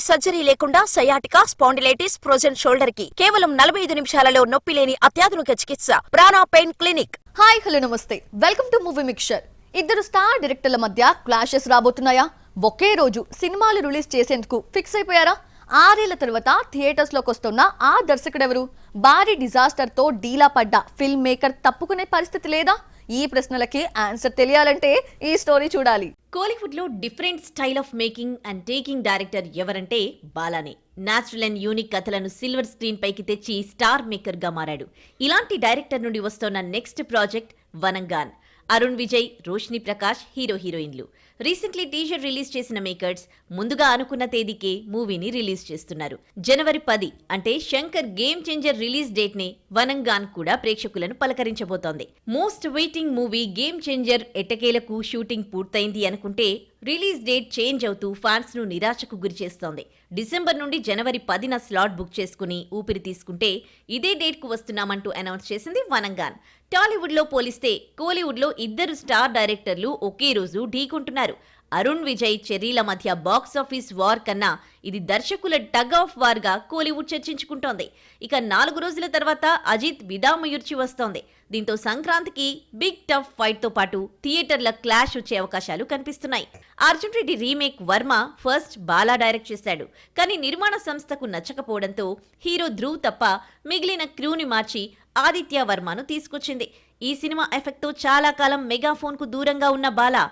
Surgery లేకుండా sciatica, spondylitis, frozen shoulder కి కేవలం 45 నిమిషాలలో నొప్పి లేని అత్యాధునిక చికిత్స ప్రాణ పెయిన్ క్లినిక్. హాయ్ హలో నమస్తే, వెల్కమ్ టు మూవీ మిక్చర్. ఇద్దరు స్టార్ డైరెక్టర్ల మధ్య క్లాషెస్ రాబోతున్నాయా? ఒకే రోజు సినిమాలు రిలీజ్ చేసేందుకు ఫిక్స్ అయిపోయారా? 6 ఏళ్ల తర్వాత థియేటర్స్ లోకి వస్తున్న ఆ దర్శకుడెవరు? భారీ డిజాస్టర్ తో డీలా పడ్డ ఫిల్మ్ మేకర్ తప్పుకునే పరిస్థితి లేదా? ఈ ప్రశ్నలకి ఆన్సర్ తెలియాలంటే ఈ స్టోరీ చూడాలి. కోలీవుడ్ లో different style of making and taking director ఎవరంటే బాలానే. న్యాచురల్ అండ్ యూనిక్ కథలను సిల్వర్ స్క్రీన్ పైకి తెచ్చి స్టార్ మేకర్ గా మారాడు. ఇలాంటి డైరెక్టర్ నుండి వస్తోన్న నెక్స్ట్ ప్రాజెక్ట్ వనంగాన్. అరుణ్ విజయ్, రోష్ని ప్రకాష్ హీరోయిన్లు. రీసెంట్లీ టీజర్ రిలీజ్ చేసిన మేకర్స్ ముందుగా అనుకున్న తేదీకే మూవీని రిలీజ్ చేస్తున్నారు. జనవరి 10 అంటే Shankar game changer release date నే వనంగాన్ కూడా ప్రేక్షకులను పలకరించబోతోంది. Most waiting movie game changer ఎట్టకేలకు షూటింగ్ పూర్తయింది అనుకుంటే రిలీజ్ డేట్ చేంజ్ అవుతూ ఫ్యాన్స్ ను నిరాశకు గురిచేస్తోంది. డిసెంబర్ నుండి జనవరి 10న స్లాట్ బుక్ చేసుకుని ఊపిరి తీసుకుంటే ఇదే డేట్ కు వస్తున్నామంటూ అనౌన్స్ చేసింది వనంగాన్. టాలీవుడ్ లో పోలిస్తే కోలీవుడ్ లో ఇద్దరు స్టార్ డైరెక్టర్లు ఒకే రోజు ఢీకొంటున్నారు. అరుణ్ విజయ్, చెర్రీల మధ్య బాక్సాఫీస్ వార్ కన్నా ఇది దర్శకుల టగ్ ఆఫ్ వార్ గా కోలీవుడ్ చర్చించుకుంటోంది. ఇక 4 రోజుల తర్వాత అజిత్ విదాముయుర్చి వస్తోంది. దీంతో సంక్రాంతికి బిగ్ టఫ్ ఫైట్ తో పాటు థియేటర్ల క్లాష్ వచ్చే అవకాశాలు కనిపిస్తున్నాయి. Arjun Reddy remake Varma first Bala direct చేశాడు. కానీ నిర్మాణ సంస్థకు నచ్చకపోవడంతో హీరో ధ్రువ్ తప్ప మిగిలిన క్రూని మార్చి ఆదిత్య వర్మను తీసుకొచ్చింది. ఈ సినిమా ఎఫెక్ట్ తో చాలా కాలం మెగాఫోన్ కు దూరంగా ఉన్న బాలా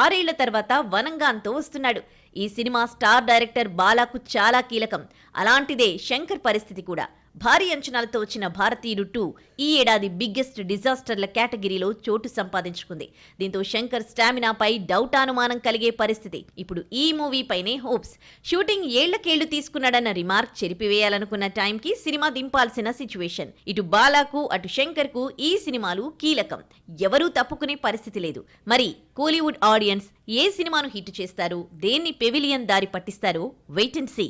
6 ఏళ్ల తర్వాత వనంగాన్తో వస్తున్నాడు. ఈ సినిమా స్టార్ డైరెక్టర్ బాలాకు చాలా కీలకం. అలాంటిదే శంకర్ పరిస్థితి కూడా. భారీ అంచనాలతో వచ్చిన భారతీయుడు 2 ఈ ఏడాది బిగ్గెస్ట్ డిజాస్టర్ల కేటగిరీలో చోటు సంపాదించుకుంది. దీంతో శంకర్ స్టామినాపై అనుమానం కలిగే పరిస్థితి. ఇప్పుడు ఈ మూవీ పైనే హోప్స్. షూటింగ్ ఏళ్లకేళ్లు తీసుకున్నాడన్న రిమార్క్ చెరిపివేయాలనుకున్న టైంకి సినిమా దింపాల్సిన సిచ్యువేషన్. ఇటు బాలాకు అటు శంకర్ కు ఈ సినిమాలు కీలకం. ఎవరూ తప్పుకునే పరిస్థితి లేదు. మరి కోలీవుడ్ ఆడియన్స్ ఏ సినిమాను హిట్ చేస్తారు, దేన్ని పెవిలియన్ దారి పట్టిస్తారో wait and see.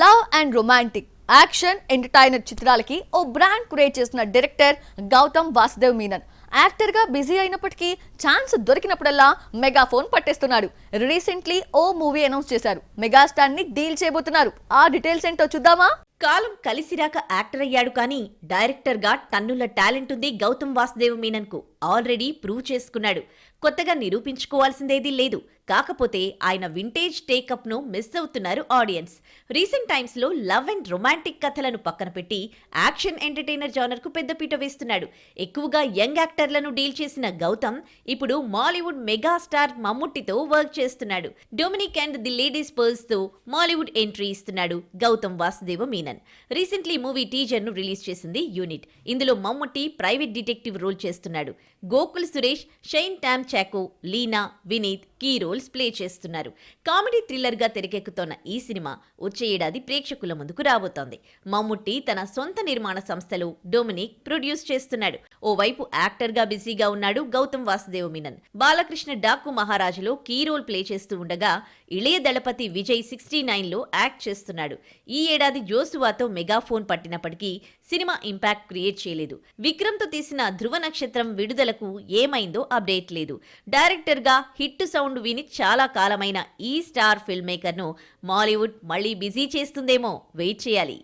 Love and romantic, action, entertainer చిత్రాలకి ఓ బ్రాండ్ క్రియేట్ చేసిన డైరెక్టర్ గౌతమ్ వాసుదేవ్ మీనన్. యాక్టర్ గా బిజీ అయినప్పటికీ ఛాన్స్ దొరికినప్పుడల్లా మెగాఫోన్ పట్టేస్తున్నాడు. రీసెంట్లీ ఓ మూవీ అనౌన్స్ చేశారు. మెగాస్టార్ ని డీల్ చేయబోతున్నారు. ఆ డీటెయిల్స్ ఏంటో చూద్దామా? కాలం కలిసిరాక యాక్టర్ అయ్యాడు కానీ డైరెక్టర్ గా టన్నుల టాలెంట్ ఉంది గౌతమ్ వాసుదేవ్ మీనన్ కు. ఆల్రెడీ ప్రూవ్ చేసుకున్నాడు. కొత్తగా నిరూపించుకోవాల్సిందేదీ లేదు. కాకపోతే ఆయన వింటేజ్ టేకప్ ను మిస్ అవుతున్నారు ఆడియన్స్. రీసెంట్ టైమ్స్ లో లవ్ అండ్ రొమాంటిక్ కథలను పక్కన పెట్టి యాక్షన్ ఎంటర్టైనర్ జానర్ కు పెద్దపీట వేస్తున్నాడు. ఎక్కువగా యంగ్ యాక్టర్లను డీల్ చేసిన గౌతమ్ ఇప్పుడు మాలీవుడ్ మెగాస్టార్ మమ్ముట్టితో వర్క్ చేస్తున్నాడు. Dominic and the ladies purse తో మాలీవుడ్ ఎంట్రీ ఇస్తున్నాడు Gautham Vasudev Menon. Recently movie teaser ను రిలీజ్ చేసింది యూనిట్. ఇందులో మమ్ముట్టి ప్రైవేట్ డిటెక్టివ్ రోల్ చేస్తున్నాడు. Gokul Suresh, Shine Tom Chacko, Leena, Vineeth key roles play చేస్తున్నారు. కామెడీ థ్రిల్లర్ గా తెరకెక్కుతోన్న ఈ సినిమా వచ్చే ఏడాది ప్రేక్షకుల ముందుకు రాబోతోంది. మమ్ముట్టి తన సొంత నిర్మాణ సంస్థలో డొమినిక్ ప్రొడ్యూస్ చేస్తున్నాడు. ఓవైపు యాక్టర్ గా బిజీగా ఉన్నాడు గౌతమ్ వాసుదేవ్ మీనన్. బాలకృష్ణ డాకు మహారాజులో కీ రోల్ ప్లే చేస్తూ ఉండగా ఇళయ దళపతి విజయ్ 69 లో యాక్ట్ చేస్తున్నాడు. ఈ ఏడాది జోసువాతో మెగాఫోన్ పట్టినప్పటికీ సినిమా ఇంపాక్ట్ క్రియేట్ చేయలేదు. విక్రమ్ తో తీసిన ధృవ నక్షత్రం విడుదలకు ఏమైందో అప్డేట్ లేదు. డైరెక్టర్ గా హిట్ సౌండ్ విని చాలా కాలమైన ఈ స్టార్ ఫిల్మ్ మేకర్ ను మాలీవుడ్ మళ్లీ బిజీ చేస్తుందేమో వెయిట్ చేయాలి.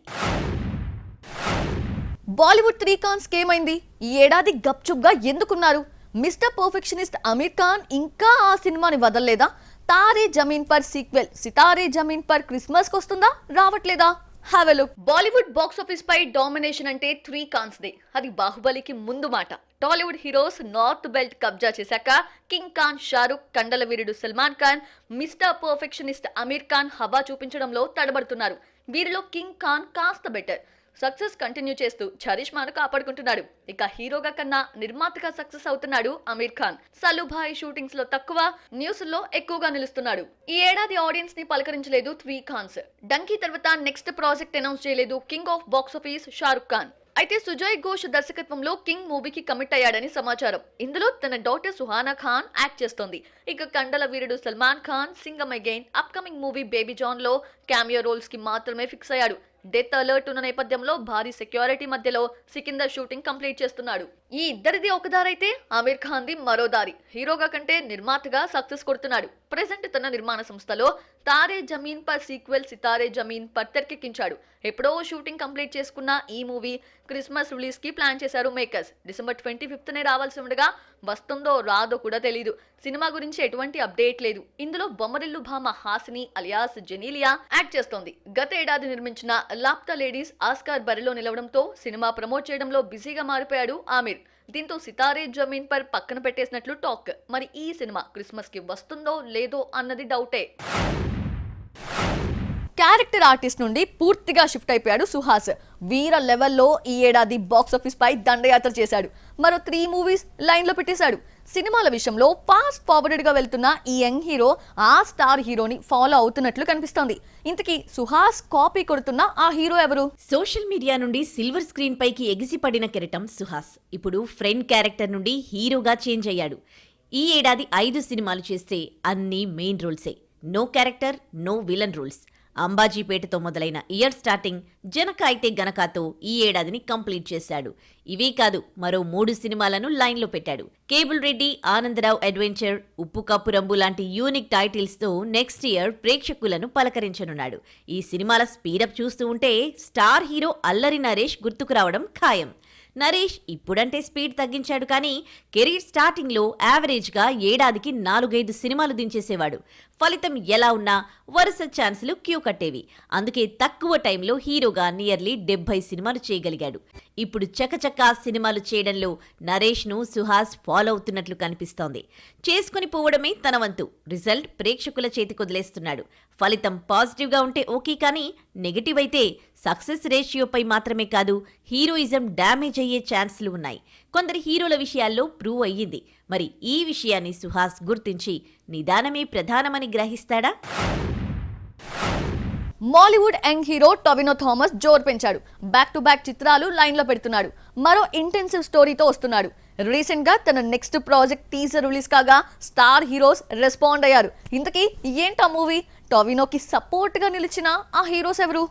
బాలీవుడ్ 3 ఖాన్స్ ఏమైంది? ఈ ఏడాది గప్చుప్గా ఎందుకున్నారు? మిస్టర్ పర్ఫెక్షనిస్ట్ అమీర్ ఖాన్ ఇంకా ఆ సినిమాని వదలలేదా? తారే జమీన్ పర్ సీక్వెల్ సితారే జమీన్ పర్ క్రిస్మస్ వస్తుందా, రావట్లేదా? Have a look. Bollywood box office పై డామినేషన్ అంటే 3 ఖాన్స్ దే. అది బాహుబలికి ముందు మాట. టాలీవుడ్ హీరోస్ నార్త్ బెల్ట్ కబ్జా చేశాక కింగ్ ఖాన్ షారుఖ్, కండల వీరుడు సల్మాన్ ఖాన్, మిస్టర్ పర్ఫెక్షనిస్ట్ అమీర్ ఖాన్ హవా చూపించడంలో తడబడుతున్నారు. వీరిలో కింగ్ ఖాన్ కాస్త బెటర్. సక్సెస్ కంటిన్యూ చేస్తూ చరిష్మాను కాపాడుకుంటున్నాడు. ఇక హీరోగా కన్నా నిర్మాతగా సక్సెస్ అవుతున్నాడు అమీర్ ఖాన్. సలుభాయ్ షూటింగ్స్ లో తక్కువ, న్యూస్ లో ఎక్కువగా నిలుస్తున్నాడు. ఈ ఏడాది ఆడియన్స్ ని పలకరించలేదు 3 ఖాన్స్. డంకీ తర్వాత నెక్స్ట్ ప్రాజెక్ట్ అనౌన్స్ చేయలేదు king of box office Shahrukh Khan. అయితే సుజయ్ ఘోష్ దర్శకత్వంలో కింగ్ మూవీకి కమిట్ అయ్యాడని సమాచారం. ఇందులో తన డాటర్ సుహానా ఖాన్ యాక్ట్ చేస్తోంది. ఇక కండల వీరుడు Salman Khan Singham again upcoming movie Baby John లో క్యామియో రోల్స్ కి మాత్రమే ఫిక్స్ అయ్యాడు. డెత్ అలర్ట్ ఉన్న నేపథ్యంలో భారీ సెక్యూరిటీ మధ్యలో సికిందర్ షూటింగ్ కంప్లీట్ చేస్తున్నాడు. ఈ ఇద్దరిది ఒక దారైతే ఆమీర్ ఖాన్ ది మరో దారి. హీరోగా కంటే నిర్మాతగా సక్సెస్ కొడుతున్నాడు. ప్రెజెంట్ తన నిర్మాణ సంస్థలో తారే జమీన్ పర్ సీక్వెల్ సితారే జమీన్ పర్ తెరకెక్కించాడు. ఎప్పుడో షూటింగ్ కంప్లీట్ చేసుకున్న ఈ మూవీ క్రిస్మస్ రిలీజ్ కి ప్లాన్ చేశారు మేకర్స్. డిసెంబర్ 25నే రావాల్సి ఉండగా వస్తుందో రాదో కూడా తెలీదు. సినిమా గురించి ఎటువంటి అప్డేట్ లేదు. ఇందులో బొమ్మరిల్లు భామ హాసిని అలియాస్ జెనీలియా యాక్ట్ చేస్తోంది. గత ఏడాది నిర్మించిన లాప్తా లేడీస్ ఆస్కార్ బరిలో నిలవడంతో సినిమా ప్రమోట్ చేయడంలో బిజీగా మారిపోయాడు ఆమీర్. దీంతో సితారే జమీన్ పర్ పక్కన పెట్టేసినట్లు టాక్. మరి ఈ సినిమా క్రిస్మస్ కి వస్తుందో లేదో అన్నది డౌటే. క్యారెక్టర్ ఆర్టిస్ట్ నుండి పూర్తిగా షిఫ్ట్ అయిపోయాడు సుహాస్. వీర లెవెల్లో ఈ ఏడాది బాక్స్ ఆఫీస్ పై దండయాత్ర చేశాడు. మరో 3 మూవీస్ లైన్ లో పెట్టేశాడు. సినిమాల విషయంలో ఫాస్ట్ ఫార్వర్డెడ్ గా వెళ్తున్న ఈ యంగ్ హీరో ఆ స్టార్ హీరోని ఫాలో అవుతున్నట్లు కనిపిస్తోంది. ఇంతకీ సుహాస్ కాపీ కొడుతున్న ఆ హీరో ఎవరు? సోషల్ మీడియా నుండి సిల్వర్ స్క్రీన్ పైకి ఎగిసిపడిన కెరటం సుహాస్ ఇప్పుడు ఫ్రెండ్ క్యారెక్టర్ నుండి హీరోగా చేంజ్ అయ్యాడు. ఈ ఏడాది 5 సినిమాలు చేస్తే అన్ని మెయిన్ రోల్సే. No character, no villain roles. అంబాజీపేటతో మొదలైన ఇయర్ స్టార్టింగ్ జనక అయితే గనకాతో ఈ ఏడాదిని కంప్లీట్ చేశాడు. ఇవే కాదు మరో 3 సినిమాలను లైన్లో పెట్టాడు. కేబుల్ రెడ్డి, ఆనందరావు అడ్వెంచర్, ఉప్పు కప్పు రంబు లాంటి యూనిక్ టైటిల్స్తో నెక్స్ట్ ఇయర్ ప్రేక్షకులను పలకరించనున్నాడు. ఈ సినిమాల స్పీడప్ చూస్తూ ఉంటే స్టార్ హీరో అల్లరి నరేష్ గుర్తుకు రావడం ఖాయం. నరేష్ ఇప్పుడంటే స్పీడ్ తగ్గించాడు కానీ కెరీర్ స్టార్టింగ్లో యావరేజ్గా ఏడాదికి 4-5 సినిమాలు దించేసేవాడు. ఫలితం ఎలా ఉన్నా వరుస ఛాన్సులు క్యూ కట్టేవి. అందుకే తక్కువ టైంలో హీరోగా నియర్లీ 70 సినిమాలు చేయగలిగాడు. ఇప్పుడు చకచకా సినిమాలు చేయడంలో నరేష్ను సుహాస్ ఫాలో అవుతున్నట్లు కనిపిస్తోంది. చేసుకుని పోవడమే తన వంతు. రిజల్ట్ ప్రేక్షకుల చేతికి వదిలేస్తున్నాడు. ఫలితం పాజిటివ్గా ఉంటే ఓకే కానీ నెగటివ్ అయితే సక్సెస్ రేషియోపై మాత్రమే కాదు హీరోయిజం డ్యామేజ్ అయ్యే ఛాన్సులు ఉన్నాయి. కొందరి హీరోల విషయాల్లో ప్రూవ్ అయ్యింది. మరి ఈ విషయాన్ని సుహాస్ గుర్తించి నిదానమే ప్రధానమని గ్రహిస్తాడా? మాలీవుడ్ యంగ్ హీరో టొవినో థామస్ జోరు పెంచాడు. బ్యాక్ టు బ్యాక్ చిత్రాలు లైన్ లో పెడుతున్నాడు. మరో ఇంటెన్సివ్ స్టోరీతో వస్తున్నాడు. రీసెంట్ గా తన నెక్స్ట్ ప్రాజెక్ట్ టీజర్ రిలీజ్ కాగా స్టార్ హీరోస్ రెస్పాండ్ అయ్యారు. ఇంతకీ ఏంటా మూవీ? టొవినోకి సపోర్ట్ గా నిలిచిన ఆ హీరోస్ ఎవరు?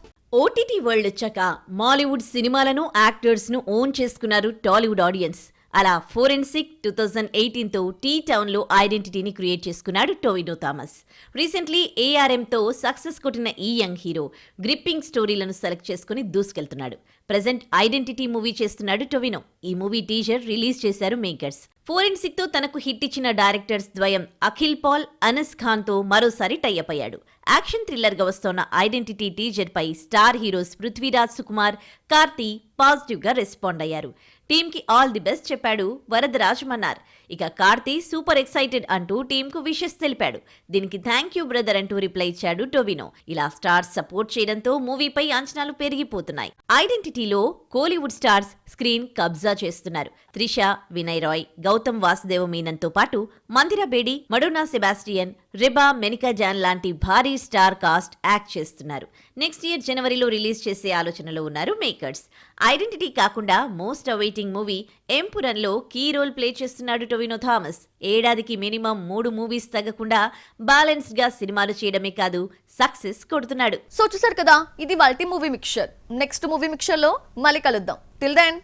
ఓటీటీ వరల్డ్ వచ్చాక మాలీవుడ్ సినిమాలను యాక్టర్స్ను ఓన్ చేసుకున్నారు టాలీవుడ్ ఆడియన్స్. అలా ఫోరెన్సిక్ 2018తో టీ టౌన్లో ఐడెంటిటీని క్రియేట్ చేసుకున్నాడు టొవినో థామస్. రీసెంట్లీ ఏఆర్ఎంతో సక్సెస్ కొట్టిన ఈ యంగ్ హీరో గ్రిప్పింగ్ స్టోరీలను సెలెక్ట్ చేసుకుని దూసుకెళ్తున్నాడు. ప్రెజెంట్ ఐడెంటిటీ మూవీ చేస్తున్నాడు టొవినో. ఈ మూవీ టీజర్ రిలీజ్ చేశారు మేకర్స్. ఫోరెన్సిక్ తో తనకు హిట్ ఇచ్చిన డైరెక్టర్స్ ద్వయం అఖిల్ పాల్, అనస్ ఖాన్ తో మరోసారి టైఅప్ అయ్యాడు. యాక్షన్ థ్రిల్లర్ గా వస్తోన్న ఐడెంటిటీ టీజర్ పై star heroes Prithviraj Sukumar, Karthi positive గా రెస్పాండ్ అయ్యారు. టీమ్ కి ఆల్ ది బెస్ట్ చెప్పాడు వరదరాజ్ మన్నార్. ఇక కార్తీ సూపర్ ఎక్సైటెడ్ అంటూ టీమ్ కు విషెస్ తెలిపాడు. దీనికి థ్యాంక్ యూ బ్రదర్ అంటూ రిప్లై ఇచ్చాడు టొవినో. ఇలా స్టార్స్ సపోర్ట్ చేయడంతో మూవీపై అంచనాలు పెరిగిపోతున్నాయి. ఐడెంటిటీలో కోలీవుడ్ స్టార్స్ స్క్రీన్ కబ్జా చేస్తున్నారు. త్రిష, వినయ్ రాయ్, గౌతమ్ వాసుదేవ మీనన్ తో పాటు మందిరా బేడి, మడోనా సెబాస్టియన్, రెబా, మెనికా జాన్ లాంటి భారీ స్టార్ కాస్ట్ యాక్ట్ చేస్తున్నారు. నెక్స్ట్ ఇయర్ జనవరిలో రిలీజ్ చేసే ఆలోచనలో ఉన్నారు మేకర్స్. ఐడెంటిటీ కాకుండా మోస్ట్ అవైటింగ్ మూవీ ఎంపురన్లో కీ రోల్ ప్లే చేస్తున్నాడు టొవినో థామస్. ఏడాదికి మినిమం 3 మూవీస్ తగ్గకుండా బ్యాలెన్స్డ్ గా సినిమాలు చేయడమే కాదు సక్సెస్ కొడుతున్నాడు. సో చూసారు కదా, ఇది వాల్టి movie mixture. Next movie mixture లో మళ్ళీ కలుద్దాం. Till then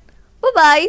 bye.